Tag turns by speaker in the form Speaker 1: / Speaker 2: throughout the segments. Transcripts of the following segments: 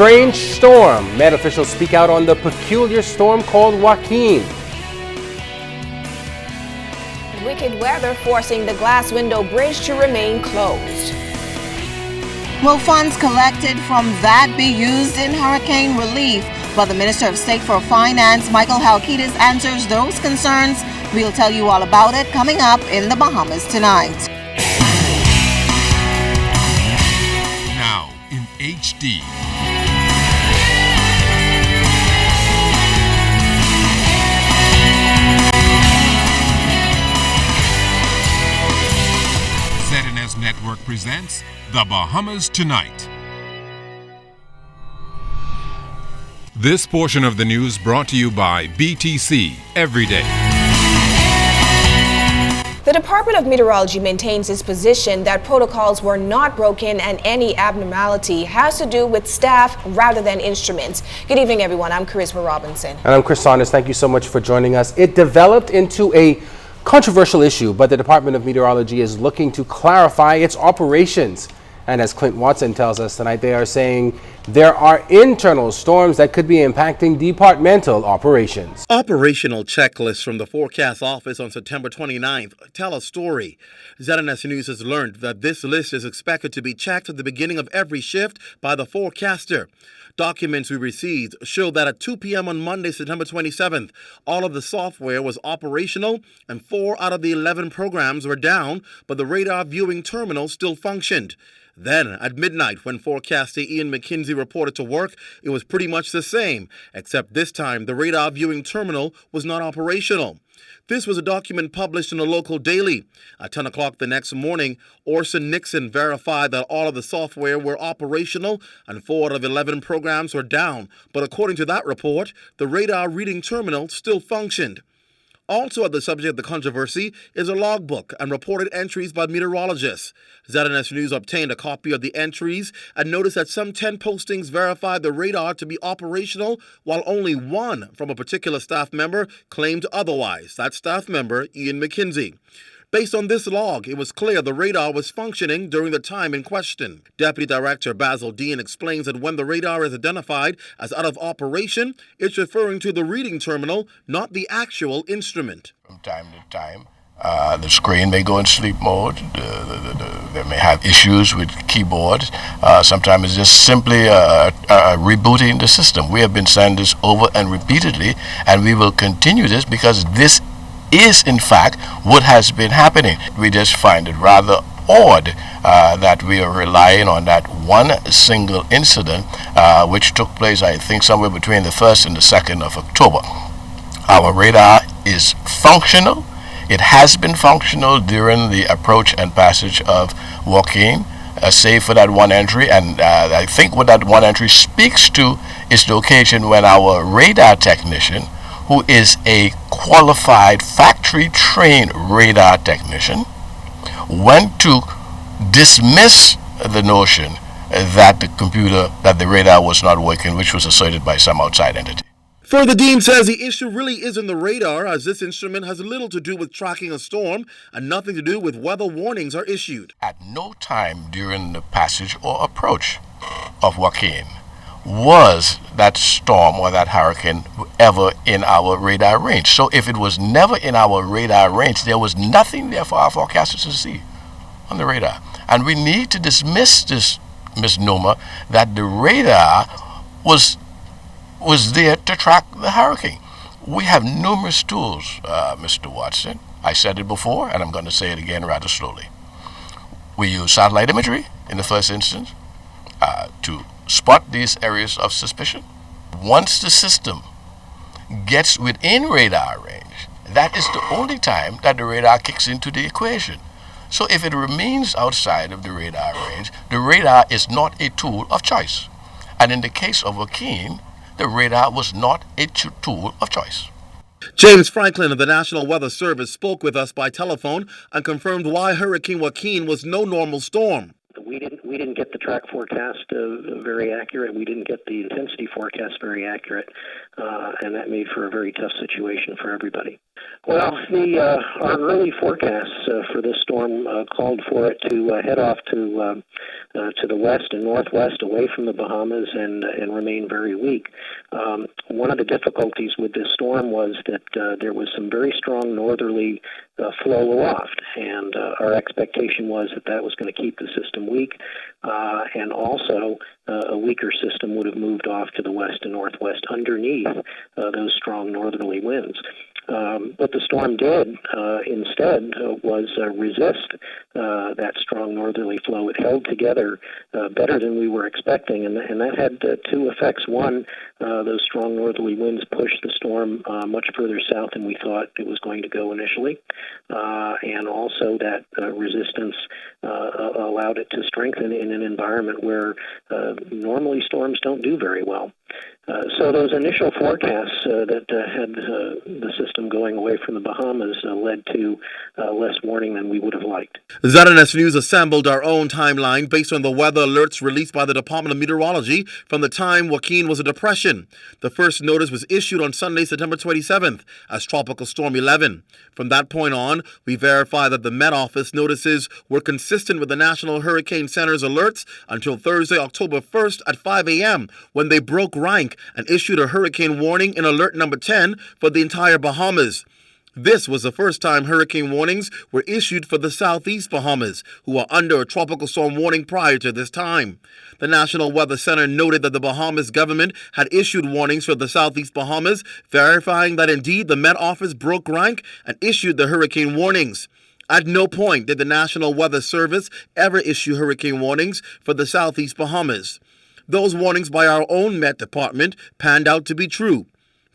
Speaker 1: strange storm. Met officials speak out on the peculiar storm called Joaquin.
Speaker 2: Wicked weather forcing the glass window bridge to remain closed.
Speaker 3: Will funds collected from that be used in hurricane relief? But the Minister of State for Finance, Michael Halkitis, answers those concerns. We'll tell you all about it coming up in the Bahamas tonight.
Speaker 4: Now in HD. ZNS Network presents The Bahamas Tonight. This portion of the news brought to you by BTC Every Day.
Speaker 2: The Department of Meteorology maintains its position that protocols were not broken and any abnormality has to do with staff rather than instruments. Good evening, everyone. I'm Charisma Robinson.
Speaker 1: And I'm Chris Saunders. Thank you so much for joining us. It developed into a controversial issue, but the Department of Meteorology is looking to clarify its operations. And as Clint Watson tells us tonight, they are saying there are internal storms that could be impacting departmental operations.
Speaker 5: Operational checklists from the Forecast Office on September 29th tell a story. ZNS News has learned that this list is expected to be checked at the beginning of every shift by the forecaster. Documents we received show that at 2 p.m. on Monday, September 27th, all of the software was operational and 4 out of the 11 programs were down, but the radar viewing terminal still functioned. Then, at midnight, when forecaster Ian McKenzie reported to work, it was pretty much the same, except this time the radar viewing terminal was not operational. This was a document published in a local daily. At 10 o'clock the next morning, Orson Nixon verified that all of the software were operational and 4 out of 11 programs were down. But according to that report, the radar reading terminal still functioned. Also at the subject of the controversy is a logbook and reported entries by meteorologists. ZNS News obtained a copy of the entries and noticed that some 10 postings verified the radar to be operational, while only one from a particular staff member claimed otherwise. That staff member, Ian McKenzie. Based on this log, it was clear the radar was functioning during the time in question. Deputy Director Basil Dean explains that when the radar is identified as out of operation, it's referring to the reading terminal, not the actual instrument.
Speaker 6: From time to time, the screen may go in sleep mode. They may have issues with keyboards. Sometimes it's just simply rebooting the system. We have been saying this over and repeatedly, and we will continue this because this is in fact what has been happening. We just find it rather odd that we are relying on that one single incident which took place, I think, somewhere between the 1st and the 2nd of October. Our radar is functional. It has been functional during the approach and passage of Joaquin, save for that one entry, and I think what that one entry speaks to is the occasion when our radar technician, who is a qualified factory-trained radar technician, went to dismiss the notion that the radar was not working, which was asserted by some outside entity.
Speaker 5: Further, Dean says the issue really isn't the radar, as this instrument has little to do with tracking a storm and nothing to do with whether warnings are issued.
Speaker 6: At no time during the passage or approach of Joaquin was that storm or that hurricane ever in our radar range. So if it was never in our radar range, there was nothing there for our forecasters to see on the radar. And we need to dismiss this misnomer that the radar was there to track the hurricane. We have numerous tools, Mr. Watson. I said it before, and I'm going to say it again rather slowly. We use satellite imagery in the first instance to spot these areas of suspicion. Once the system gets within radar range, that is the only time that the radar kicks into the equation. So if it remains outside of the radar range, the radar is not a tool of choice. And in the case of Joaquin, the radar was not a tool of choice.
Speaker 5: James Franklin of the National Weather Service spoke with us by telephone and confirmed why Hurricane Joaquin was no normal storm.
Speaker 7: we didn't get the track forecast very accurate. We didn't get the intensity forecast very accurate, and that made for a very tough situation for everybody. Well, our early forecasts for this storm called for it to head off to the west and northwest, away from the Bahamas, and remain very weak. One of the difficulties with this storm was that there was some very strong northerly flow aloft, and our expectation was that was going to keep the system weak, and also a weaker system would have moved off to the west and northwest underneath those strong northerly winds. What the storm did instead was resist that strong northerly flow. It held together better than we were expecting, and that had two effects. One, those strong northerly winds pushed the storm much further south than we thought it was going to go initially, and also that resistance allowed it to strengthen in an environment where normally storms don't do very well. So those initial forecasts that had the system going away from the Bahamas led to less warning than we would have liked.
Speaker 5: ZNS News assembled our own timeline based on the weather alerts released by the Department of Meteorology from the time Joaquin was a depression. The first notice was issued on Sunday, September 27th as Tropical Storm 11. From that point on, we verified that the Met Office notices were consistent with the National Hurricane Center's alerts until Thursday, October 1st at 5 a.m. when they broke rank and issued a hurricane warning in alert number 10 for the entire Bahamas. This was the first time hurricane warnings were issued for the southeast Bahamas, who are under a tropical storm warning prior to this time. The National Weather Center noted that the Bahamas government had issued warnings for the southeast Bahamas, verifying that indeed the Met Office broke rank and issued the hurricane warnings. At no point did the National Weather Service ever issue hurricane warnings for the southeast Bahamas. Those warnings by our own Met Department panned out to be true.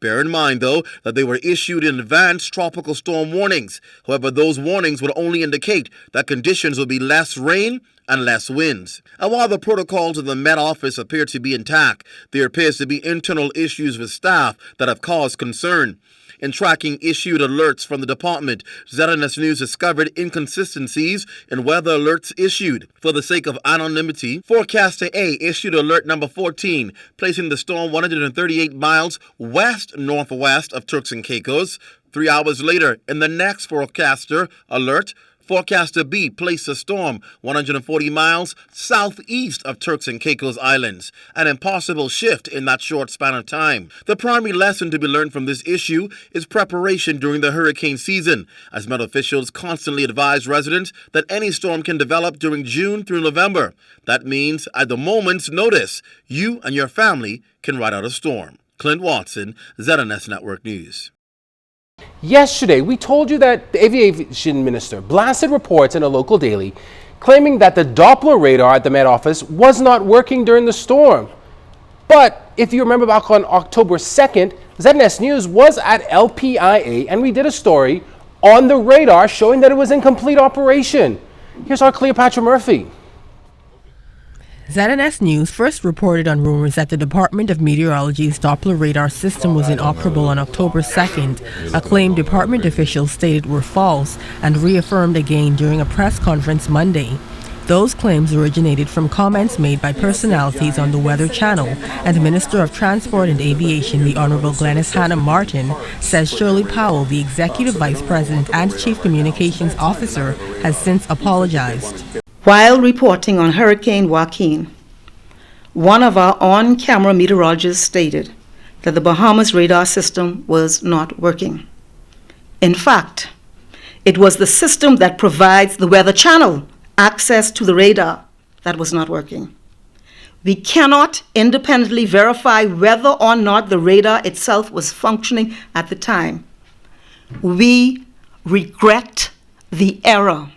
Speaker 5: Bear in mind, though, that they were issued in advance tropical storm warnings. However, those warnings would only indicate that conditions will be less rain and less winds. And while the protocols of the Met Office appear to be intact, there appears to be internal issues with staff that have caused concern. In tracking issued alerts from the department, ZNS News discovered inconsistencies in weather alerts issued. For the sake of anonymity, Forecaster A issued alert number 14, placing the storm 138 miles west-northwest of Turks and Caicos. 3 hours later, in the next forecaster alert, Forecaster B placed the storm 140 miles southeast of Turks and Caicos Islands, an impossible shift in that short span of time. The primary lesson to be learned from this issue is preparation during the hurricane season, as Met officials constantly advise residents that any storm can develop during June through November. That means at the moment's notice, you and your family can ride out a storm. Clint Watson, ZNS Network News.
Speaker 1: Yesterday, we told you that the aviation minister blasted reports in a local daily claiming that the Doppler radar at the Met Office was not working during the storm. But if you remember back on October 2nd, ZNS News was at LPIA and we did a story on the radar showing that it was in complete operation. Here's our Cleopatra Murphy.
Speaker 8: ZNS News first reported on rumors that the Department of Meteorology's Doppler radar system was inoperable on October 2nd, a claim department officials stated were false and reaffirmed again during a press conference Monday. Those claims originated from comments made by personalities on the Weather Channel, and Minister of Transport and Aviation, the Honorable Glenys Hannah Martin, says Shirley Powell, the Executive Vice President and Chief Communications Officer, has since apologized.
Speaker 9: While reporting on Hurricane Joaquin, one of our on-camera meteorologists stated that the Bahamas radar system was not working. In fact, it was the system that provides the Weather Channel access to the radar that was not working. We cannot independently verify whether or not the radar itself was functioning at the time. We regret the error.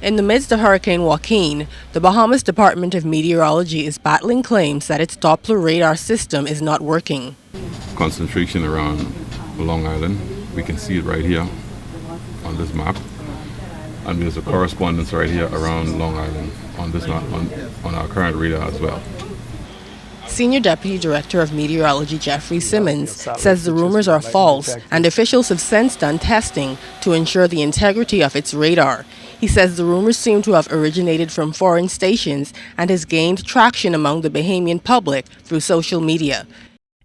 Speaker 8: In the midst of Hurricane Joaquin, the Bahamas Department of Meteorology is battling claims that its Doppler radar system is not working.
Speaker 10: Concentration around Long Island. We can see it right here on this map. And there's a correspondence right here around Long Island on this map, on our current radar as well.
Speaker 8: Senior Deputy Director of Meteorology Jeffrey Simmons says the rumors are false and officials have since done testing to ensure the integrity of its radar. He says the rumors seem to have originated from foreign stations and has gained traction among the Bahamian public through social media.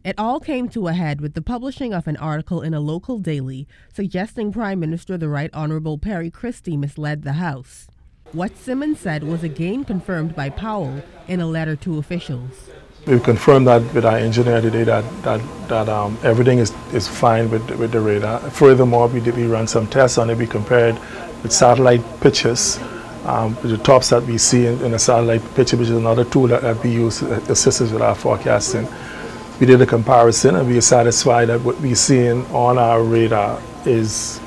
Speaker 8: It all came to a head with the publishing of an article in a local daily suggesting Prime Minister the Right Honorable Perry Christie misled the House. What Simmons said was again confirmed by Powell in a letter to officials.
Speaker 11: We've confirmed that with our engineer today that everything is fine with the radar. Furthermore, we run some tests on it. We compared with satellite pictures, with the tops that we see in a satellite picture, which is another tool that we use to assist us with our forecasting. We did a comparison and we are satisfied that what we're seeing on our radar is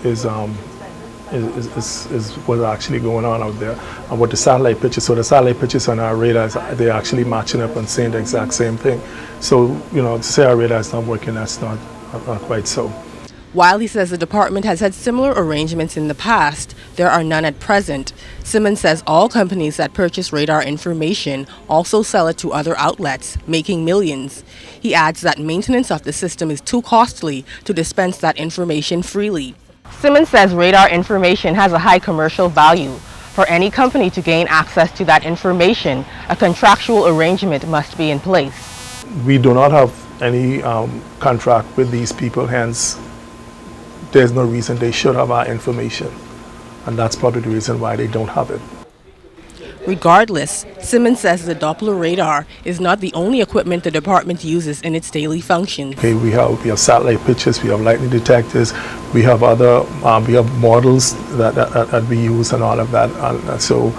Speaker 11: what's actually going on out there. And what the satellite pictures, so the satellite pictures on our radars, they're actually matching up and saying the exact same thing. So, to say our radar is not working, that's not quite so.
Speaker 8: While he says the department has had similar arrangements in the past, there are none at present. Simmons says all companies that purchase radar information also sell it to other outlets, making millions. He adds that maintenance of the system is too costly to dispense that information freely. Simmons says radar information has a high commercial value. For any company to gain access to that information, a contractual arrangement must be in place.
Speaker 11: We do not have any contract with these people, hence there's no reason they should have our information. And that's probably the reason why they don't have it.
Speaker 8: Regardless, Simmons says the Doppler radar is not the only equipment the department uses in its daily functions.
Speaker 11: Okay, we have satellite pictures, we have lightning detectors, we have other we have models that we use and all of that. And so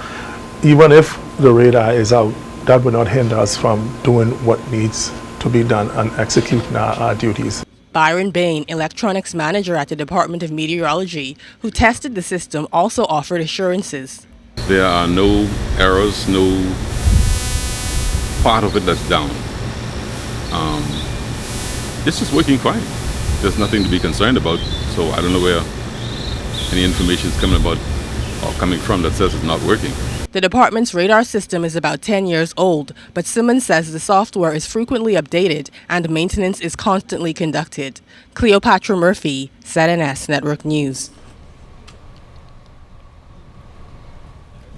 Speaker 11: even if the radar is out, that will not hinder us from doing what needs to be done and executing our duties.
Speaker 8: Byron Bain, electronics manager at the Department of Meteorology, who tested the system, also offered assurances.
Speaker 10: There are no errors, no part of it that's down. This is working fine. There's nothing to be concerned about, so I don't know where any information is coming from that says it's not working.
Speaker 8: The department's radar system is about 10 years old, but Simmons says the software is frequently updated and maintenance is constantly conducted. Cleopatra Murphy, ZNS Network News.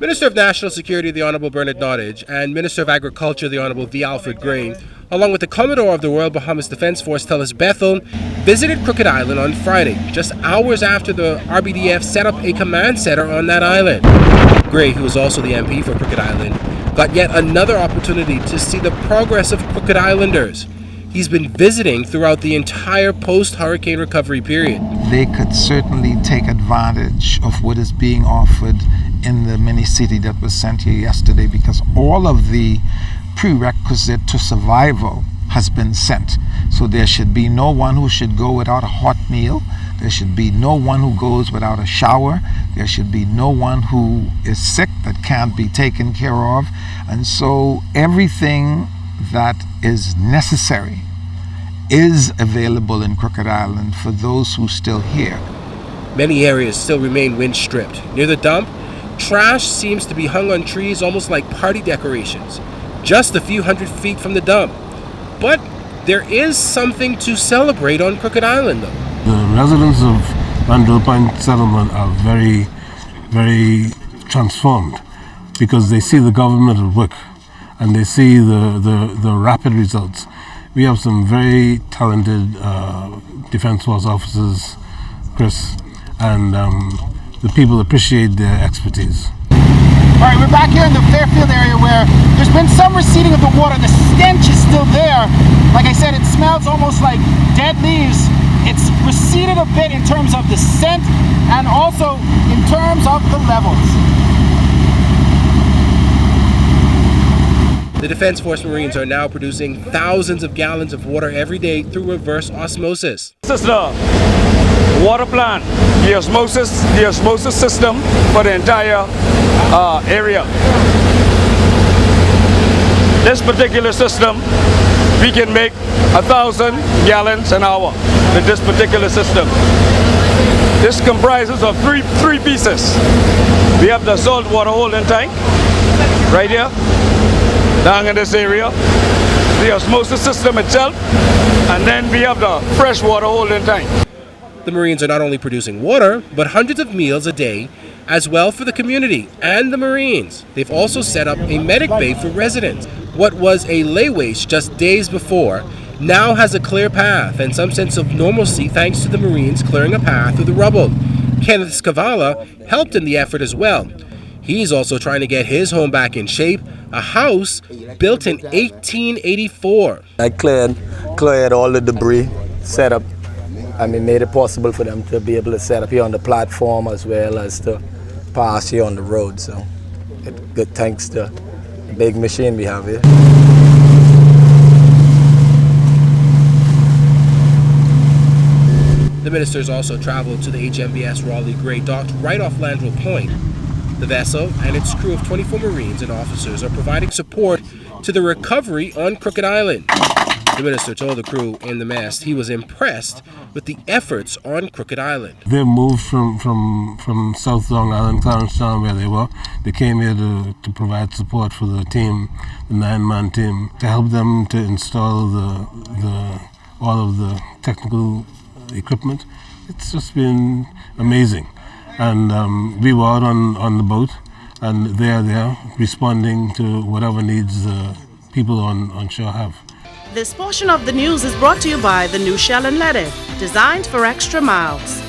Speaker 1: Minister of National Security, the Honorable Bernard Nottage, and Minister of Agriculture, the Honorable V. Alfred Gray, along with the Commodore of the Royal Bahamas Defense Force, Tellis Bethel, visited Crooked Island on Friday, just hours after the RBDF set up a command center on that island. Gray, who is also the MP for Crooked Island, got yet another opportunity to see the progress of Crooked Islanders. He's been visiting throughout the entire post-hurricane recovery period.
Speaker 12: They could certainly take advantage of what is being offered in the mini city that was sent here yesterday, because all of the prerequisite to survival has been sent. So there should be no one who should go without a hot meal. There should be no one who goes without a shower. There should be no one who is sick that can't be taken care of. And so everything that is necessary is available in Crooked Island for those who still here.
Speaker 1: Many areas still remain wind-stripped. Near the dump, trash seems to be hung on trees almost like party decorations, just a few hundred feet from the dump. But there is something to celebrate on Crooked Island, though.
Speaker 13: The residents of Randall Point Settlement are very, very transformed because they see the government at work and they see the rapid results. We have some very talented Defense Force officers, Chris, and the people appreciate their expertise.
Speaker 14: All right, we're back here in the Fairfield area where there's been some receding of the water. The stench is still there. Like I said, it smells almost like dead leaves. It's receded a bit in terms of the scent and also in terms of the levels.
Speaker 1: The Defense Force Marines are now producing thousands of gallons of water every day through reverse osmosis.
Speaker 15: This is the water plant, the osmosis system for the entire area. This particular system, we can make 1,000 gallons an hour with this particular system. This comprises of three pieces. We have the salt water holding tank right here, down in this area, the osmosis system itself, and then we have the fresh water holding tank.
Speaker 1: The Marines are not only producing water, but hundreds of meals a day as well for the community and the Marines. They've also set up a medic bay for residents. What was a lay waste just days before now has a clear path and some sense of normalcy thanks to the Marines clearing a path through the rubble. Kenneth Scavala helped in the effort as well. He's also trying to get his home back in shape, a house built in 1884.
Speaker 16: I cleared all the debris, set up, made it possible for them to be able to set up here on the platform as well as to pass here on the road. So, good thanks to the big machine we have here.
Speaker 1: The ministers also traveled to the HMBS Raleigh Gray docked right off Landrell Point. The vessel and its crew of 24 Marines and officers are providing support to the recovery on Crooked Island. The minister told the crew in the mast he was impressed with the efforts on Crooked Island.
Speaker 13: They moved from South Long Island, Clarence-Town, where they were. They came here to provide support for the team, the 9-man team, to help them to install all of the technical equipment. It's just been amazing. And we were out on the boat, and they are there responding to whatever needs people on shore have.
Speaker 17: This portion of the news is brought to you by the new Shell and Letty, designed for extra miles.